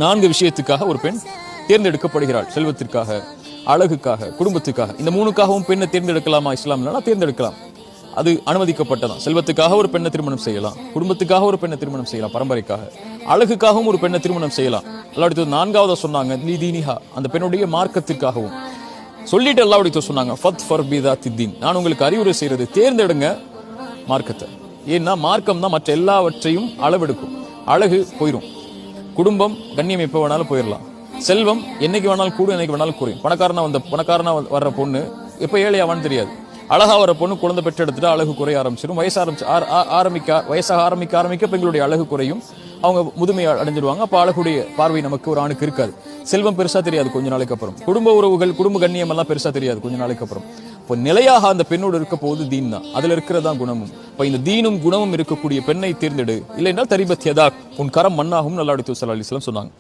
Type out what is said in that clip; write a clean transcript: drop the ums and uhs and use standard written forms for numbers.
4 விஷயத்துக்காக ஒரு பெண் தேர்ந்தெடுக்கப்படுகிறாள். செல்வத்திற்காக, அழகுக்காக, குடும்பத்துக்காக. இந்த 3க்காகவும் பெண்ணை தேர்ந்தெடுக்கலாமா இஸ்லாம்ல? தேர்ந்தெடுக்கலாம். அது அனுமதிக்கப்பட்டதான். செல்வத்துக்காக ஒரு பெண்ணை திருமணம் செய்யலாம், குடும்பத்துக்காக ஒரு பெண்ணை திருமணம் செய்யலாம், பரம்பரைக்காக, அழகுக்காகவும் ஒரு பெண்ணை திருமணம் செய்யலாம். அல்லாஹ் 4வது சொன்னாங்க நீதீனிஹா, அந்த பெண்ணுடைய மார்க்கத்திற்காகவும் சொல்லிட்டு அல்லாஹ் சொன்னாங்க ஃபத் ஃபர் பிதாத்தி தீன், நான் உங்களுக்கு அறிவுரை செய்யறது தேர்ந்தெடுங்க மார்க்கத்தை. ஏன்னா மார்க்கம் தான் மற்ற எல்லாவற்றையும் அளவெடுக்கும். அழகு போயிடும், குடும்பம் கண்ணியம் எப்போ வேணாலும் போயிடலாம், செல்வம் என்னைக்கு வேணாலும் கூடும், என்னைக்கு வேணாலும் குறையும். பணக்காரனா வர்ற பொண்ணு எப்ப ஏழையாவான்னு தெரியாது. அழகா வர பொண்ணு குழந்தை பெற்றெடுத்துட்டு அழகு குறைய ஆரம்பிச்சிடும். வயசாக ஆரம்பிக்க பெண்களுடைய அழகு குறையும், அவங்க முதுமை அடைஞ்சிடுவாங்க. அப்ப அழகுடைய பார்வை நமக்கு ஒரு ஆணுக்கு இருக்காது. செல்வம் பெருசா தெரியாது கொஞ்ச நாளைக்கு அப்புறம், குடும்ப உறவுகள் குடும்ப கண்ணியம் எல்லாம் பெருசா தெரியாது கொஞ்ச நாளைக்கு அப்புறம். இப்போ நிலையாக அந்த பெண்ணோடு இருக்க போது தீன் தான், அதுல இருக்கிறதா குணமும். இப்ப இந்த தீனும் குணமும் இருக்கக்கூடிய பெண்ணை தேர்ந்தெடு, இல்லை என்றால் தரிபத் யதாக், உன் கரம் மண்ணாகும். அல்லாஹ் ஸல்லல்லாஹு அலைஹி வஸல்லம் சொன்னாங்க.